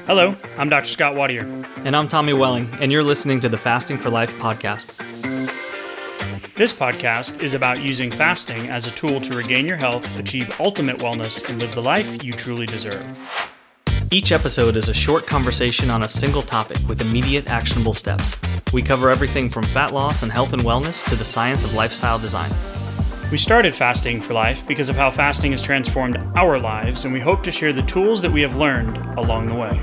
Hello, I'm Dr. Scott Wadier. And I'm Tommy Welling, and you're listening to the Fasting for Life podcast. This podcast is about using fasting as a tool to regain your health, achieve ultimate wellness, and live the life you truly deserve. Each episode is a short conversation on a single topic with immediate actionable steps. We cover everything from fat loss and health and wellness to the science of lifestyle design. We started Fasting for Life because of how fasting has transformed our lives, and we hope to share the tools that we have learned along the way.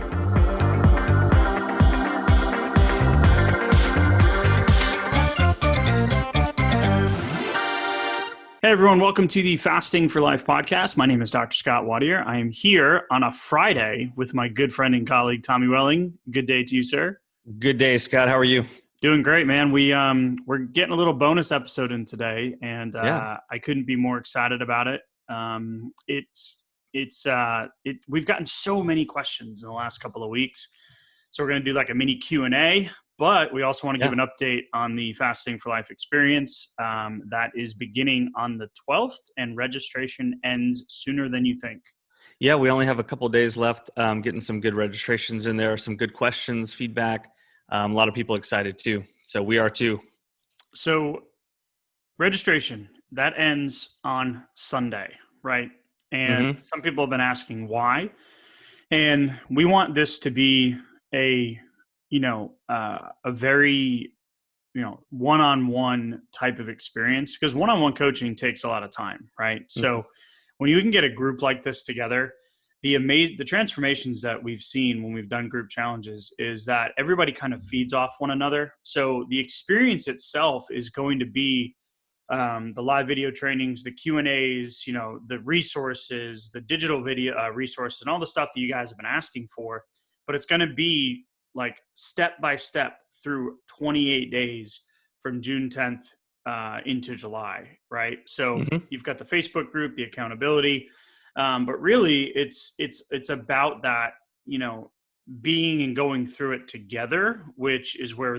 Hey everyone, welcome to the Fasting for Life podcast. My name is Dr. Scott Wadier. I am here on a Friday with my good friend and colleague, Tommy Welling. Good day to you, sir. Good day, Scott. How are you? Doing great, man. We're getting a little bonus episode in today, and I couldn't be more excited about it. We've gotten so many questions in the last couple of weeks, so we're going to do like a mini Q&A. But we also want to give an update on the Fasting for Life experience that is beginning on the 12th, and registration ends sooner than you think. Yeah, we only have a couple of days left, getting some good registrations in there, some good questions, feedback. A lot of people excited too. So we are too. So registration, that ends on Sunday, right? And some people have been asking why. And we want this to be a very, one-on-one type of experience, because one-on-one coaching takes a lot of time, right? So when you can get a group like this together, the transformations that we've seen when we've done group challenges is that everybody kind of feeds off one another. So the experience itself is going to be the live video trainings, the Q&As, the resources, the digital video resources, and all the stuff that you guys have been asking for. But it's going to be like step by step through 28 days from June 10th into July, right? So you've got the Facebook group, the accountability, but really it's about that, being and going through it together, which is where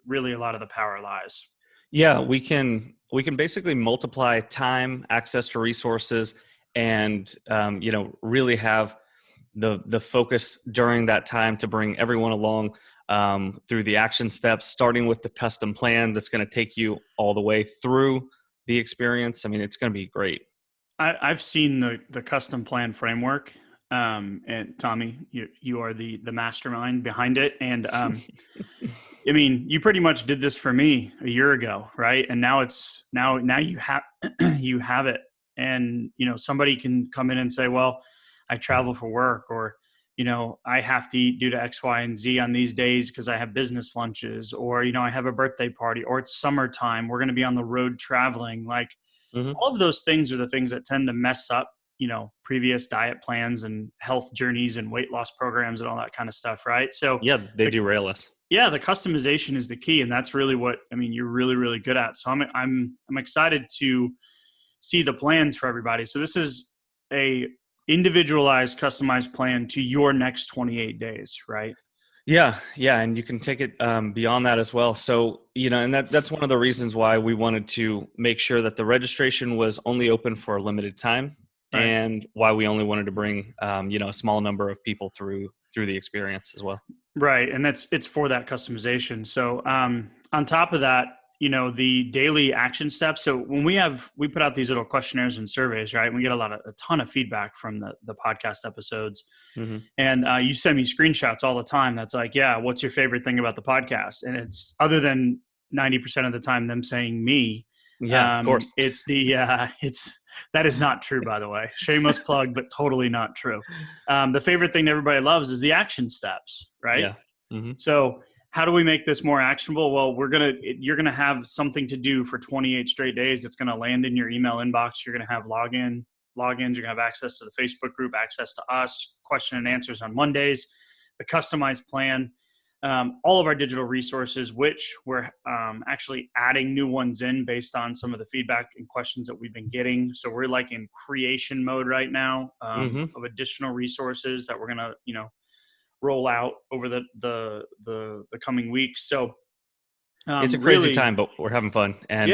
really a lot of the power lies. Yeah, we can basically multiply time, access to resources, and really have the focus during that time to bring everyone along through the action steps, starting with the custom plan that's going to take you all the way through the experience. I mean, it's going to be great. I've seen the custom plan framework, and Tommy, you are the mastermind behind it. And I mean, you pretty much did this for me a year ago, right? And now you have you have it, and somebody can come in and say, well, I travel for work, or, I have to eat due to X, Y, and Z on these days because I have business lunches, or, I have a birthday party, or it's summertime, we're going to be on the road traveling. Like all of those things are the things that tend to mess up, previous diet plans and health journeys and weight loss programs and all that kind of stuff. Right. So yeah, they derail us. Yeah. The customization is the key. And that's really what, you're really, really good at. So I'm excited to see the plans for everybody. So this is a individualized, customized plan to your next 28 days, right? Yeah. And you can take it beyond that as well. So, and that's one of the reasons why we wanted to make sure that the registration was only open for a limited time, right, and why we only wanted to bring, a small number of people through the experience as well. Right. And it's for that customization. So on top of that, the daily action steps. So when we put out these little questionnaires and surveys, right? And we get a ton of feedback from the podcast episodes. And you send me screenshots all the time. That's like, yeah, what's your favorite thing about the podcast? And it's, other than 90% of the time them saying me. Yeah, of course. It's that is not true, by the way. Shameless plug, but totally not true. The favorite thing that everybody loves is the action steps, right? Yeah. So how do we make this more actionable? Well, you're going to have something to do for 28 straight days. It's going to land in your email inbox. You're going to have logins. You're going to have access to the Facebook group, access to us, question and answers on Mondays, the customized plan, all of our digital resources, which we're actually adding new ones in based on some of the feedback and questions that we've been getting. So we're like in creation mode right now of additional resources that we're going to, roll out over the coming weeks. So it's a crazy time, but we're having fun, and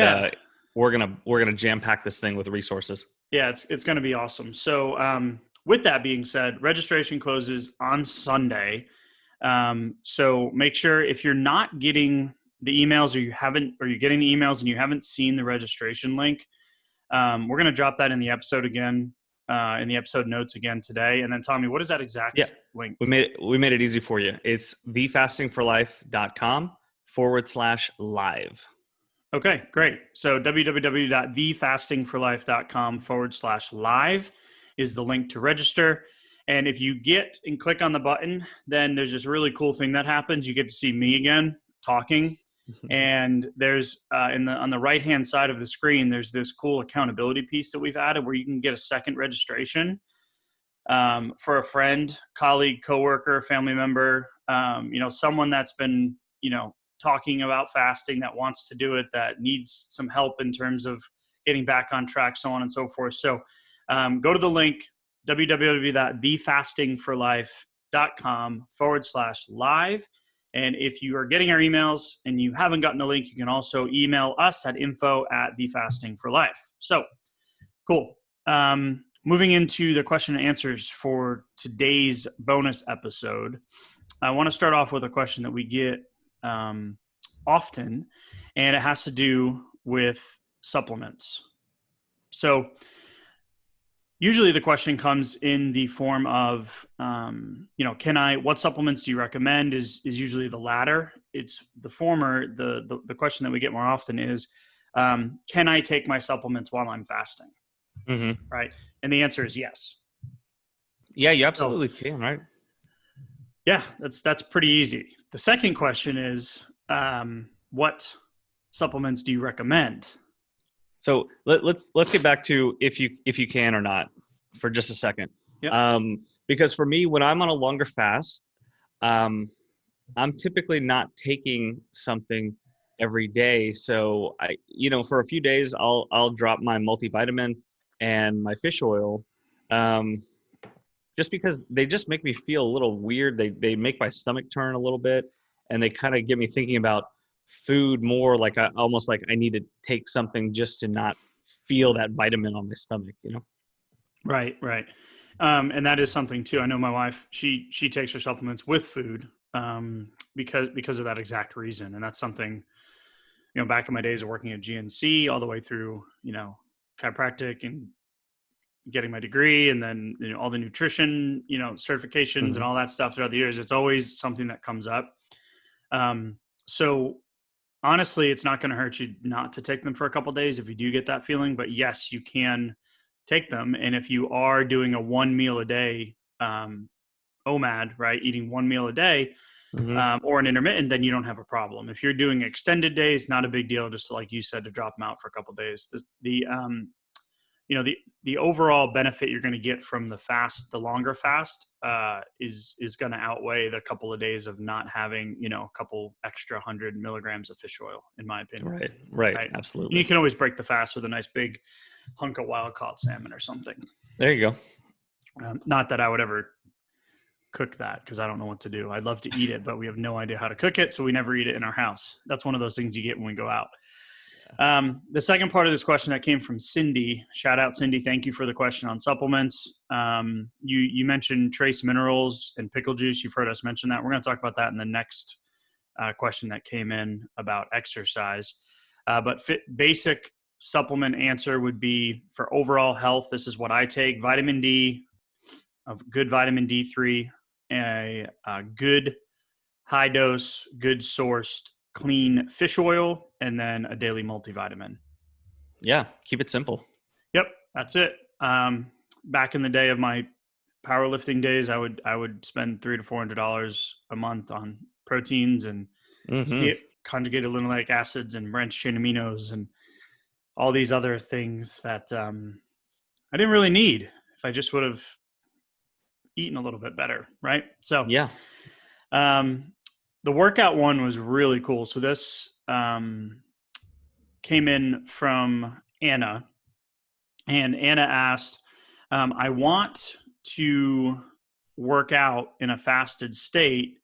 we're gonna jam pack this thing with resources. Yeah, it's gonna be awesome. So with that being said, registration closes on Sunday. So make sure if you're not getting the emails, or you're getting the emails and you haven't seen the registration link, we're going to drop that in the episode again, in the episode notes again today. And then Tommy, what is that exact link? We made it easy for you. It's thefastingforlife.com/live. Okay, great. So www.thefastingforlife.com/live is the link to register. And if you get and click on the button, then there's this really cool thing that happens. You get to see me again talking. And there's on the right-hand side of the screen, there's this cool accountability piece that we've added where you can get a second registration for a friend, colleague, coworker, family member, someone that's been, talking about fasting, that wants to do it, that needs some help in terms of getting back on track, so on and so forth. So go to the link, www.thefastingforlife.com/live. And if you are getting our emails and you haven't gotten the link, you can also email us at info@thefastingforlife. So cool. Moving into the question and answers for today's bonus episode, I want to start off with a question that we get often, and it has to do with supplements. So usually the question comes in the form of, what supplements do you recommend is usually the latter. It's the former. The question that we get more often is, can I take my supplements while I'm fasting? Mm-hmm. Right. And the answer is yes. Yeah, you absolutely can, right? Yeah, that's pretty easy. The second question is, what supplements do you recommend? So let's get back to if you can or not for just a second. Yep. Because for me, when I'm on a longer fast, I'm typically not taking something every day. So for a few days, I'll drop my multivitamin and my fish oil, just because they just make me feel a little weird. They make my stomach turn a little bit, and they kind of get me thinking about food more, like almost like I need to take something just to not feel that vitamin on my stomach, Right. And that is something too. I know my wife, she takes her supplements with food, because of that exact reason. And that's something, back in my days of working at GNC all the way through, chiropractic and getting my degree, and then, all the nutrition, certifications and all that stuff throughout the years, it's always something that comes up. So honestly, it's not going to hurt you not to take them for a couple of days if you do get that feeling, but yes, you can take them. And if you are doing a 1 meal a day, OMAD, right, eating 1 meal a day, or an intermittent, then you don't have a problem. If you're doing extended days, not a big deal. Just like you said, to drop them out for a couple of days. The overall benefit you're going to get from the longer fast, is going to outweigh the couple of days of not having, a couple extra 100 milligrams of fish oil, in my opinion. Right. Absolutely. You can always break the fast with a nice big hunk of wild caught salmon or something. There you go. Not that I would ever cook that, because I don't know what to do. I'd love to eat it, but we have no idea how to cook it, so we never eat it in our house. That's one of those things you get when we go out. The second part of this question that came from Cindy, shout out Cindy. Thank you for the question on supplements. You mentioned trace minerals and pickle juice. You've heard us mention that. We're going to talk about that in the next question that came in about exercise. But basic supplement answer would be, for overall health, this is what I take: vitamin D, of good vitamin D3, a good high dose, good sourced, clean fish oil, and then a daily multivitamin. Yeah, keep it simple. Yep, that's it. Back in the day of my powerlifting days, I would spend $300 to $400 a month on proteins and conjugated linoleic acids and branched chain aminos and all these other things that I didn't really need if I just would have eaten a little bit better, right? So yeah. The workout one was really cool. So this came in from Anna, and Anna asked, I want to work out in a fasted state,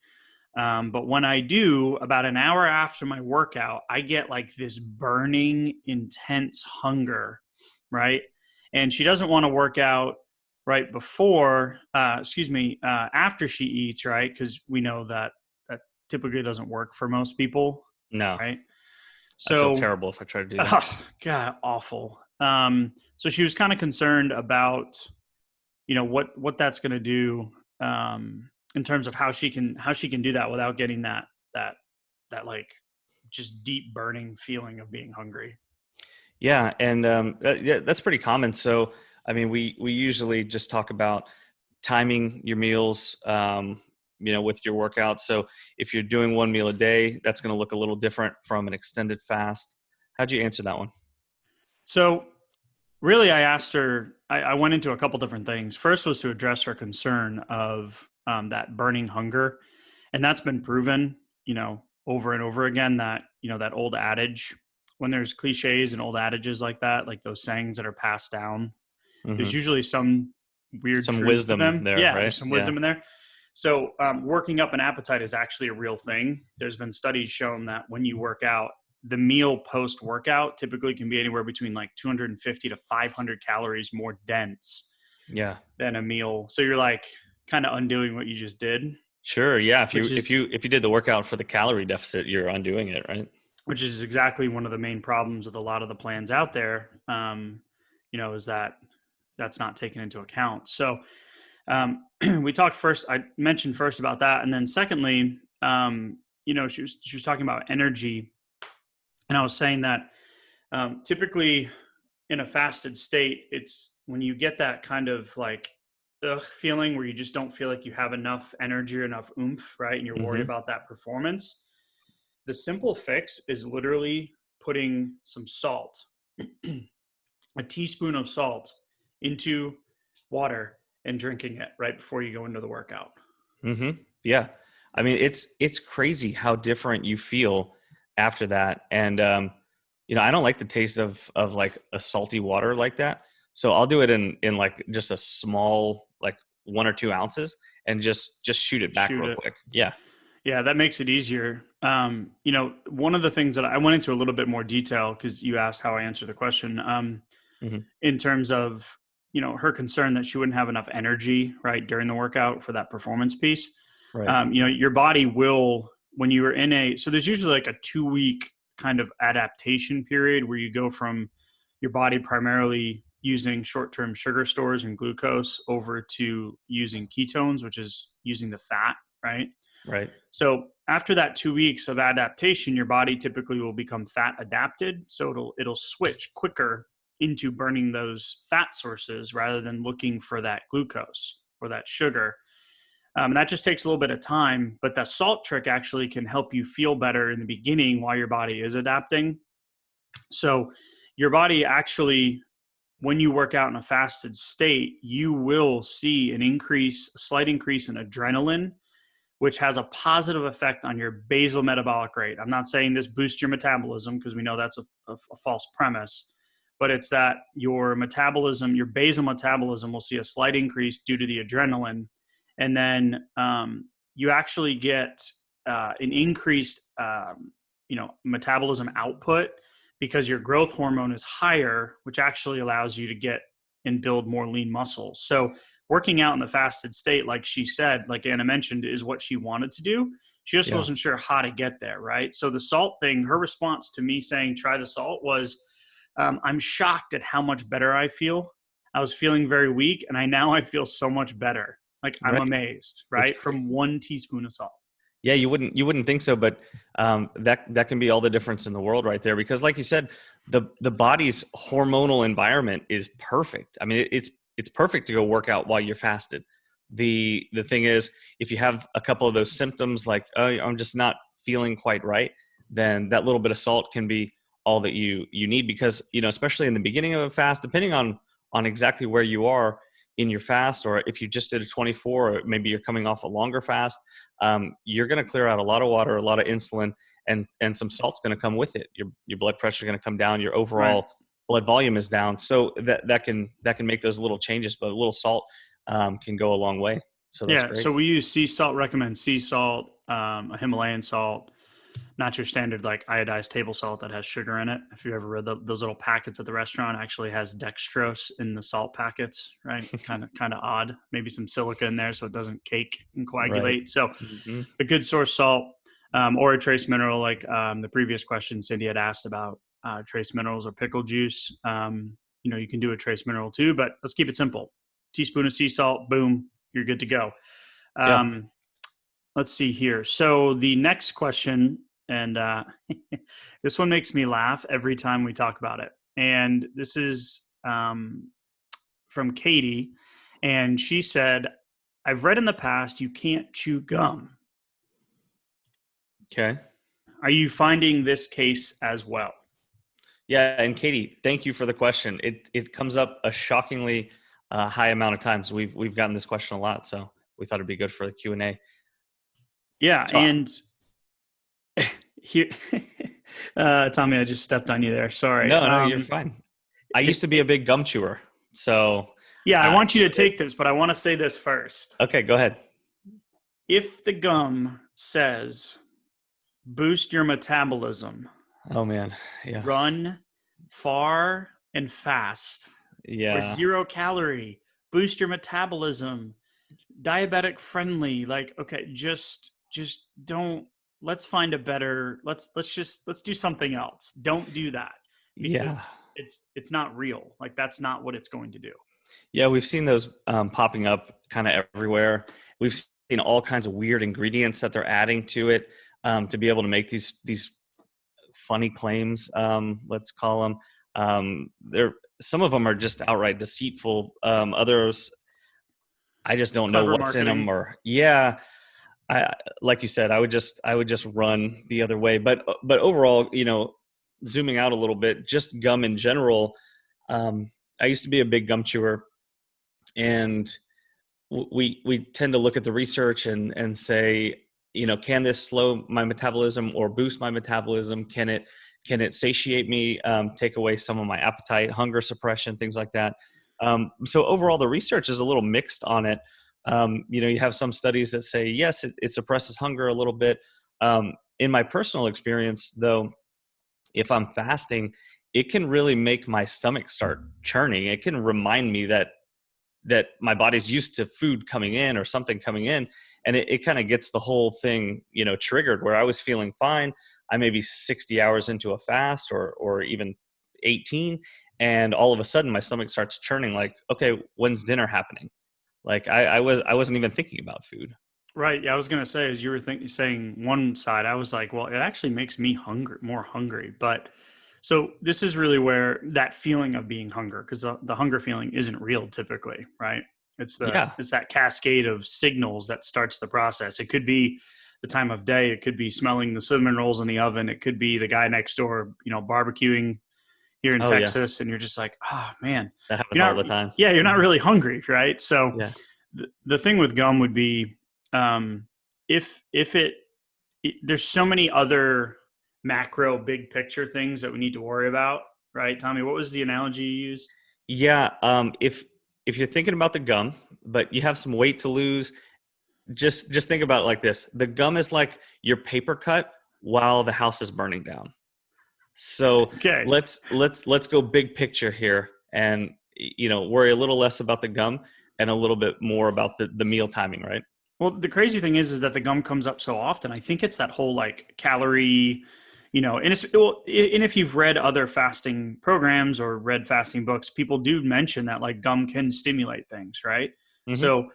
but when I do, about an hour after my workout, I get like this burning, intense hunger, right? And she doesn't want to work out right before, after she eats, right? Because we know that that typically doesn't work for most people, No, right? I feel So, terrible if I try to do that. oh, God, awful. So she was kind of concerned about, what that's going to do, in terms of how she can do that without getting that like just deep burning feeling of being hungry. Yeah, and yeah, that's pretty common. So, I mean, we usually just talk about timing your meals, with your workout. So, if you're doing one meal a day, that's going to look a little different from an extended fast. How'd you answer that one? So really, I asked her. I went into a couple different things. First was to address her concern of, that burning hunger, and that's been proven, over and over again, that that old adage. When there's cliches and old adages like that, like those sayings that are passed down, there's Hmm. usually some weird Some truth to wisdom them. there, Yeah, right? there's some Yeah. wisdom in there. So, working up an appetite is actually a real thing. There's been studies shown that when you work out, the meal post workout typically can be anywhere between like 250 to 500 calories more dense Yeah. than a meal. So you're like kind of undoing what you just did, Sure. Yeah. If which you if is you if you did the workout for the calorie deficit, you're undoing it, right? which is exactly one of the main problems with a lot of the plans out there. Is that that's not taken into account. So, we talked first. I mentioned first about that, and then secondly, she was talking about energy, and I was saying that, typically in a fasted state, it's when you get that kind of like feeling where you just don't feel like you have enough energy or enough oomph, right? And you're worried Hmm. about that performance. The simple fix is literally putting some salt, a teaspoon of salt, into water and drinking it right before you go into the workout. Hmm. Yeah. I mean, it's crazy how different you feel after that. And I don't like the taste of like a salty water like that. So I'll do it in like just a small, like 1 or 2 ounces, and just shoot it back Shoot real it. quick. Yeah. Yeah, that makes it easier. One of the things that I went into a little bit more detail because you asked how I answered the question, Hmm. in terms of, her concern that she wouldn't have enough energy, right, during the workout for that performance piece. Right. Your body will, when you are so there's usually like a 2 week kind of adaptation period where you go from your body primarily using short-term sugar stores and glucose over to using ketones, which is using the fat, right? Right. So after that 2 weeks of adaptation, your body typically will become fat adapted. So it'll switch quicker into burning those fat sources rather than looking for that glucose or that sugar. And that just takes a little bit of time, but that salt trick actually can help you feel better in the beginning while your body is adapting. So your body actually, when you work out in a fasted state, you will see a slight increase in adrenaline, which has a positive effect on your basal metabolic rate. I'm not saying this boosts your metabolism because we know that's a false premise, but it's that your metabolism, your basal metabolism will see a slight increase due to the adrenaline. And then, you actually get, an increased, metabolism output because your growth hormone is higher, which actually allows you to get and build more lean muscles. So working out in the fasted state, like she said, like Anna mentioned, is what she wanted to do. She just Yeah. wasn't sure how to get there, right? So the salt thing, her response to me saying try the salt was, I'm shocked at how much better I feel. I was feeling very weak, and I feel so much better. Like I'm Right. amazed, It's right? From crazy. 1 teaspoon of salt. Yeah, you wouldn't think so, but that can be all the difference in the world right there. Because, like you said, the body's hormonal environment is perfect. I mean, it's perfect to go work out while you're fasted. The thing is, if you have a couple of those symptoms, like, oh, I'm just not feeling quite right, then that little bit of salt can be all that you need. Because especially in the beginning of a fast, depending on exactly where you are in your fast, or if you just did a 24, or maybe you're coming off a longer fast, you're going to clear out a lot of water, a lot of insulin, and some salt's going to come with it. Your blood pressure is going to come down. Your Right. overall blood volume is down. So that can make those little changes, but a little salt can go a long way. So that's Yeah. great. So we use sea salt, recommend sea salt, a Himalayan salt, not your standard like iodized table salt that has sugar in it. If you ever read those little packets at the restaurant, actually has dextrose in the salt packets, right? Kind of odd. Maybe some silica in there so it doesn't cake and coagulate. Right. So Mm-hmm. a good source salt, or a trace mineral, like the previous question Cindy had asked about trace minerals or pickle juice. You can do a trace mineral too, but let's keep it simple. Teaspoon of sea salt, boom, you're good to go. Yeah. Let's see here. So the next question, and this one makes me laugh every time we talk about it. And this is from Katie. And she said, I've read in the past you can't chew gum. Okay. Are you finding this case as well? Yeah. And Katie, thank you for the question. It comes up a shockingly high amount of times. We've gotten this question a lot. So we thought it'd be good for the Q&A. Yeah. So, and here, Tommy, I just stepped on you there. Sorry. No, you're fine. I used to be a big gum chewer. So yeah, I want you to take this, but I want to say this first. Okay, go ahead. If the gum says boost your metabolism, Oh man. Yeah. run far and fast, or 0 calorie, boost your metabolism, diabetic friendly, like, okay, just don't, let's find a better, let's do something else. Don't do that, because it's not real. Like, that's not what it's going to do. Yeah, we've seen those popping up kind of everywhere. We've seen all kinds of weird ingredients that they're adding to it to be able to make these funny claims. Let's call them. Some of them are just outright deceitful. Others, I just don't know what's in them. Or like you said, I would just run the other way. But overall, zooming out a little bit, just gum in general. I used to be a big gum chewer, and we tend to look at the research and say, can this slow my metabolism or boost my metabolism? Can it satiate me, take away some of my appetite, hunger suppression, things like that? So overall, the research is a little mixed on it. You have some studies that say, yes, it suppresses hunger a little bit. In my personal experience, though, if I'm fasting, it can really make my stomach start churning. It can remind me that my body's used to food coming in or something coming in. And it kind of gets the whole thing, triggered, where I was feeling fine. I may be 60 hours into a fast or even 18. And all of a sudden my stomach starts churning, like, okay, when's dinner happening? Like I wasn't even thinking about food. Right. Yeah. I was going to say, as you were saying one side, I was like, well, it actually makes me more hungry. But so this is really where that feeling of being hunger, because the hunger feeling isn't real typically, right? It's that cascade of signals that starts the process. It could be the time of day. It could be smelling the cinnamon rolls in the oven. It could be the guy next door, barbecuing here in Texas. And you're just like, oh man, that happens all the time. Yeah. You're not really hungry. Right. So the thing with gum would be, if there's so many other macro big picture things that we need to worry about, right? Tommy, what was the analogy you used? Yeah. If you're thinking about the gum, but you have some weight to lose, just think about it like this. The gum is like your paper cut while the house is burning down. So let's go big picture here and, worry a little less about the gum and a little bit more about the meal timing, right? Well, the crazy thing is that the gum comes up so often. I think it's that whole like calorie, and if you've read other fasting programs or read fasting books, people do mention that like gum can stimulate things, right? Mm-hmm. So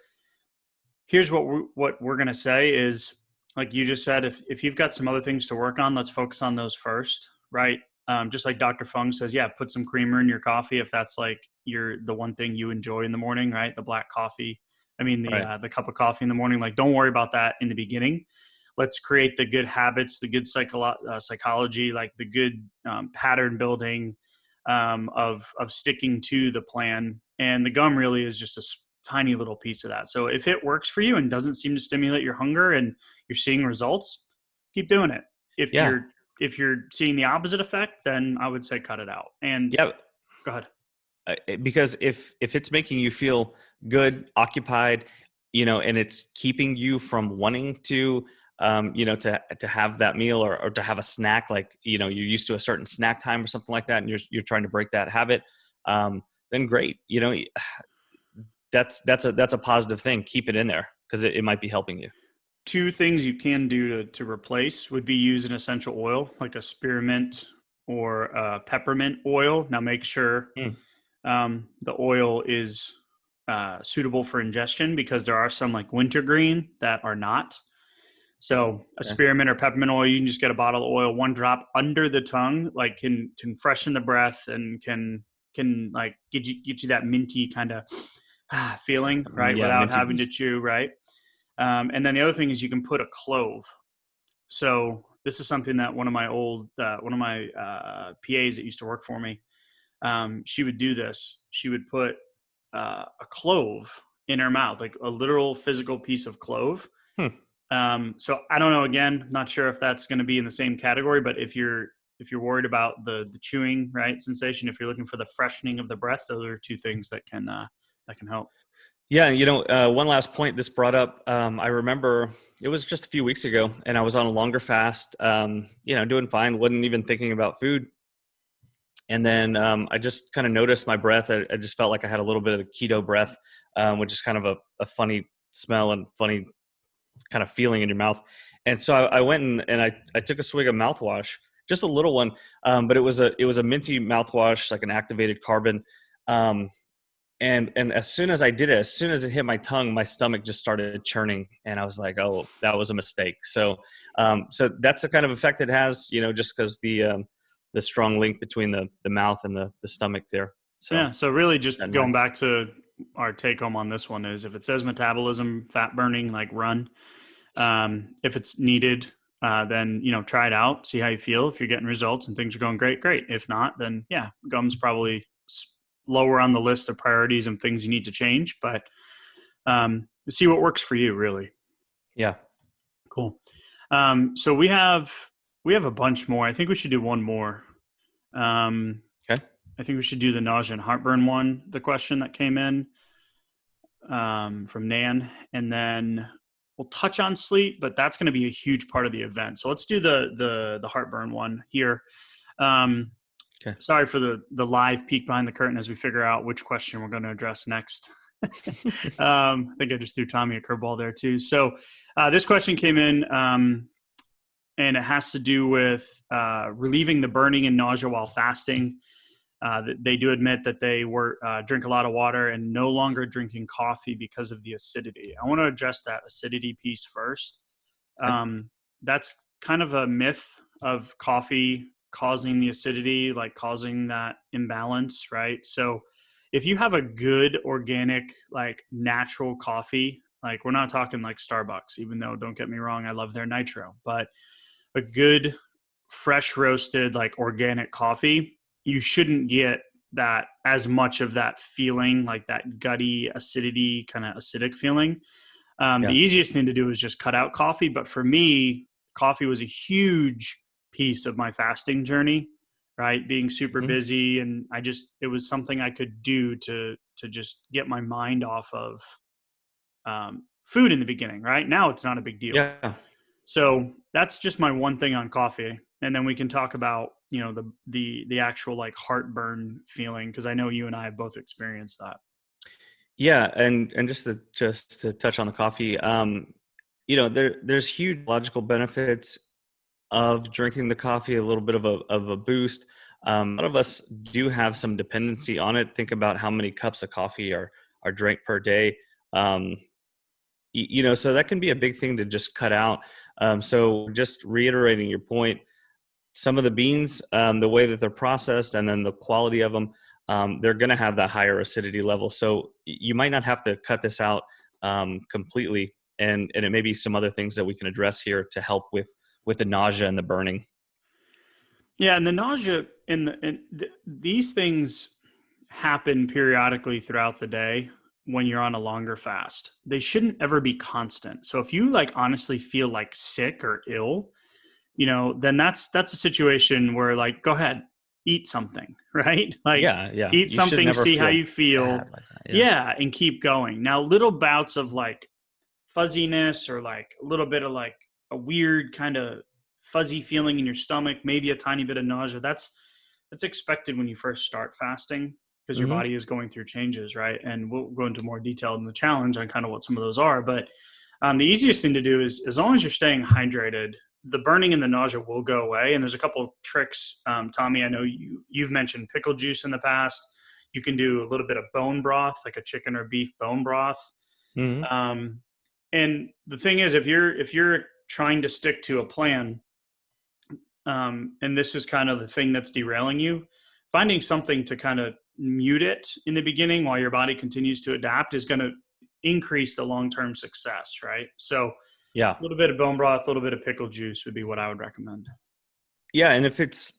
here's what we're going to say is, like you just said, if you've got some other things to work on, let's focus on those first, right? Just like Dr. Fung says, put some creamer in your coffee if that's like the one thing you enjoy in the morning, right? The black coffee. The cup of coffee in the morning. Like, don't worry about that in the beginning. Let's create the good habits, the good psychology, like the good pattern building of sticking to the plan. And the gum really is just a tiny little piece of that. So if it works for you and doesn't seem to stimulate your hunger and you're seeing results, keep doing it. If you're seeing the opposite effect, then I would say cut it out. And go ahead. Because if it's making you feel good, occupied, and it's keeping you from wanting to to have that meal or to have a snack, like, you're used to a certain snack time or something like that, and you're trying to break that habit, then great. That's a positive thing. Keep it in there because it might be helping you. Two things you can do to replace would be use an essential oil like a spearmint or a peppermint oil. Now make sure the oil is suitable for ingestion, because there are some like wintergreen that are not. So a spearmint or peppermint oil, you can just get a bottle of oil, 1 drop under the tongue, like can freshen the breath and can like get you that minty kind of feeling, right? Without having to chew, right? And then the other thing is you can put a clove. So this is something that one of my PAs that used to work for me, she would do this. She would put a clove in her mouth, like a literal physical piece of clove. So I don't know, again, not sure if that's going to be in the same category, but if you're worried about the chewing, right, sensation, if you're looking for the freshening of the breath, those are two things that can help. Yeah. One last point this brought up. I remember it was just a few weeks ago and I was on a longer fast, doing fine. Wasn't even thinking about food. And then I just kind of noticed my breath. I just felt like I had a little bit of the keto breath, which is kind of a funny smell and funny kind of feeling in your mouth. And so I went and I took a swig of mouthwash, just a little one. But it was a minty mouthwash, like an activated carbon. And as soon as I did it, as soon as it hit my tongue, my stomach just started churning, and I was like, "Oh, that was a mistake." So that's the kind of effect it has, just because the strong link between the mouth and the stomach there. So yeah. So really, just going back to our take home on this one is, if it says metabolism, fat burning, like run. If it's needed, then try it out, see how you feel. If you're getting results and things are going great. If not, then yeah, gum's probably lower on the list of priorities and things you need to change, but see what works for you, really. Yeah. Cool. So we have a bunch more. I think we should do one more. Okay. I think we should do the nausea and heartburn one, the question that came in from Nan, and then we'll touch on sleep, but that's going to be a huge part of the event. So let's do the heartburn one here. Okay. Sorry for the live peek behind the curtain as we figure out which question we're going to address next. I think I just threw Tommy a curveball there too. So this question came in, and it has to do with relieving the burning and nausea while fasting. They do admit that they drink a lot of water and no longer drinking coffee because of the acidity. I want to address that acidity piece first. That's kind of a myth of coffee causing the acidity, like causing that imbalance, right? So if you have a good organic, like natural coffee, like we're not talking like Starbucks, even though, don't get me wrong, I love their nitro, but a good fresh roasted, like organic coffee, you shouldn't get that as much of that feeling, like that gutty acidity, kind of acidic feeling. The easiest thing to do is just cut out coffee. But for me, coffee was a huge piece of my fasting journey, right? Being super busy. And it was something I could do to just get my mind off of food in the beginning, right? Now it's not a big deal. Yeah. So that's just my one thing on coffee. And then we can talk about, the actual like heartburn feeling, because I know you and I have both experienced that. Yeah. And just to touch on the coffee, there's huge logical benefits of drinking the coffee, a little bit of a boost. A lot of us do have some dependency on it. Think about how many cups of coffee are drank per day. So that can be a big thing to just cut out. So just reiterating your point, some of the beans, the way that they're processed and then the quality of them, they're going to have that higher acidity level. So you might not have to cut this out completely. And it may be some other things that we can address here to help with the nausea and the burning. Yeah. And the nausea these things happen periodically throughout the day when you're on a longer fast. They shouldn't ever be constant. So if you like honestly feel like sick or ill, then that's a situation where like, go ahead, eat something, right? Like yeah. Eat something, see how you feel. Like that, and keep going. Now, little bouts of like fuzziness or like a little bit of like a weird kind of fuzzy feeling in your stomach, maybe a tiny bit of nausea, that's expected when you first start fasting, because your body is going through changes, right? And we'll go into more detail in the challenge on kind of what some of those are. But the easiest thing to do is, as long as you're staying hydrated, the burning and the nausea will go away. And there's a couple of tricks. Tommy, I know you've mentioned pickle juice in the past. You can do a little bit of bone broth, like a chicken or beef bone broth. And the thing is, if you're trying to stick to a plan, and this is kind of the thing that's derailing you, finding something to kind of mute it in the beginning while your body continues to adapt is going to increase the long-term success, right? So a little bit of bone broth, a little bit of pickle juice would be what I would recommend. Yeah. And if it's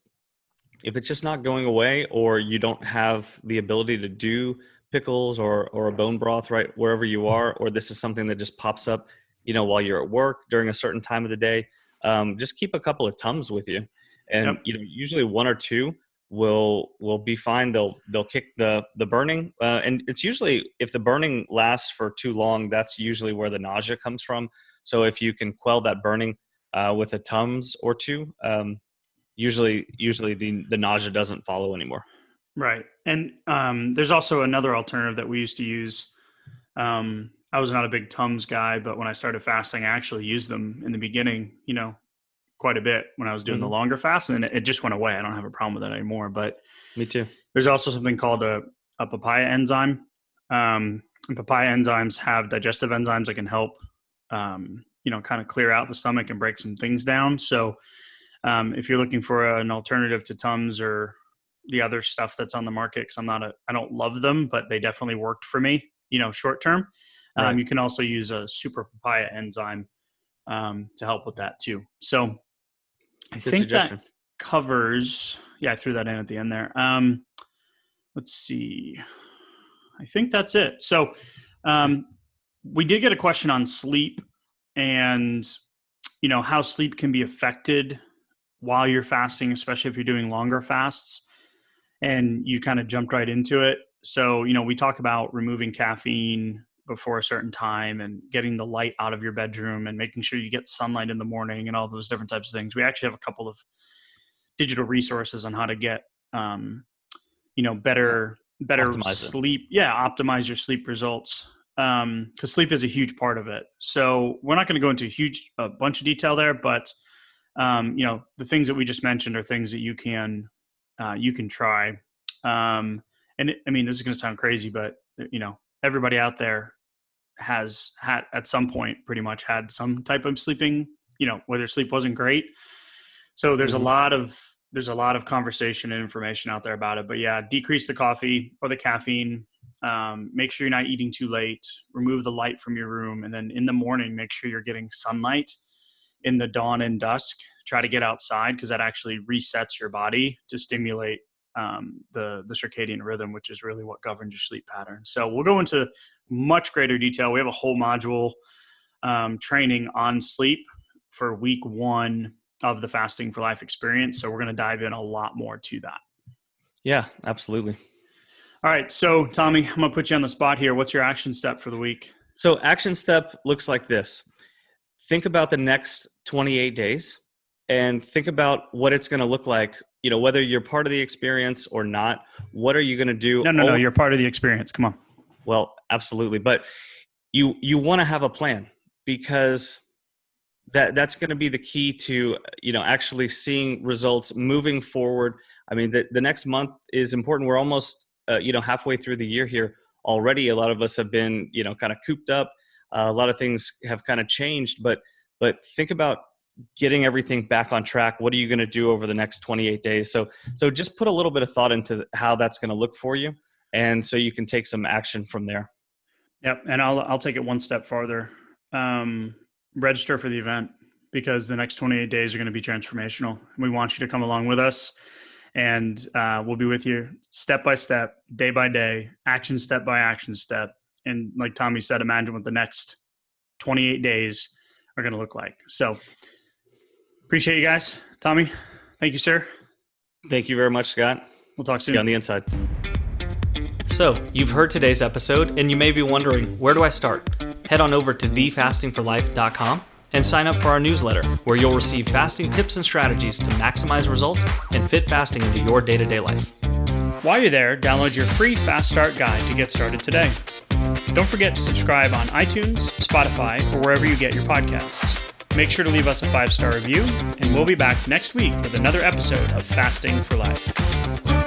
just not going away, or you don't have the ability to do pickles or a bone broth right wherever you are, or this is something that just pops up, while you're at work during a certain time of the day, just keep a couple of Tums with you. And, usually one or two will be fine. They'll kick the burning. And it's usually, if the burning lasts for too long, that's usually where the nausea comes from. So if you can quell that burning with a Tums or two, usually the nausea doesn't follow anymore. Right. And there's also another alternative that we used to use. I was not a big Tums guy, but when I started fasting, I actually used them in the beginning, quite a bit when I was doing the longer fast, and it just went away. I don't have a problem with that anymore. But me too. There's also something called a papaya enzyme. And papaya enzymes have digestive enzymes that can help, kind of clear out the stomach and break some things down. So if you're looking for an alternative to Tums or the other stuff that's on the market, because I don't love them, but they definitely worked for me, short term. Right. You can also use a super papaya enzyme to help with that too. So I think that covers, I threw that in at the end there. Let's see. I think that's it. So we did get a question on sleep and, how sleep can be affected while you're fasting, especially if you're doing longer fasts. And you kind of jumped right into it. So, we talk about removing caffeine before a certain time and getting the light out of your bedroom and making sure you get sunlight in the morning and all those different types of things. We actually have a couple of digital resources on how to get, better sleep. Optimize your sleep results. Because sleep is a huge part of it. So we're not going to go into a bunch of detail there, but the things that we just mentioned are things that you can try. This is going to sound crazy, but everybody out there has had at some point pretty much had some type of sleeping, whether sleep wasn't great. So there's a lot of conversation and information out there about it, but decrease the coffee or the caffeine. Make sure you're not eating too late, remove the light from your room. And then in the morning, make sure you're getting sunlight in the dawn and dusk. Try to get outside, because that actually resets your body to stimulate the circadian rhythm, which is really what governs your sleep pattern. So we'll go into much greater detail. We have a whole module training on sleep for week 1 of the Fasting for Life experience. So we're going to dive in a lot more to that. Yeah, absolutely. All right. So Tommy, I'm going to put you on the spot here. What's your action step for the week? So action step looks like this. Think about the next 28 days and think about what it's going to look like, whether you're part of the experience or not. What are you going to do? No, you're part of the experience. Come on. Well, absolutely. But you want to have a plan, because that's going to be the key to, actually seeing results moving forward. I mean, the next month is important. We're almost, halfway through the year here already. A lot of us have been, kind of cooped up. A lot of things have kind of changed, but think about getting everything back on track. What are you going to do over the next 28 days? So just put a little bit of thought into how that's going to look for you. And so you can take some action from there. Yep. And I'll take it one step farther. Register for the event, because the next 28 days are going to be transformational. We want you to come along with us, and we'll be with you step by step, day by day, action step by action step. And like Tommy said, imagine what the next 28 days are going to look like. So appreciate you guys. Tommy, thank you, sir. Thank you very much, Scott. We'll talk soon. See you on the inside. So you've heard today's episode, and you may be wondering, where do I start? Head on over to thefastingforlife.com And sign up for our newsletter, where you'll receive fasting tips and strategies to maximize results and fit fasting into your day-to-day life. While you're there, download your free Fast Start guide to get started today. Don't forget to subscribe on iTunes, Spotify, or wherever you get your podcasts. Make sure to leave us a 5-star review, and we'll be back next week with another episode of Fasting for Life.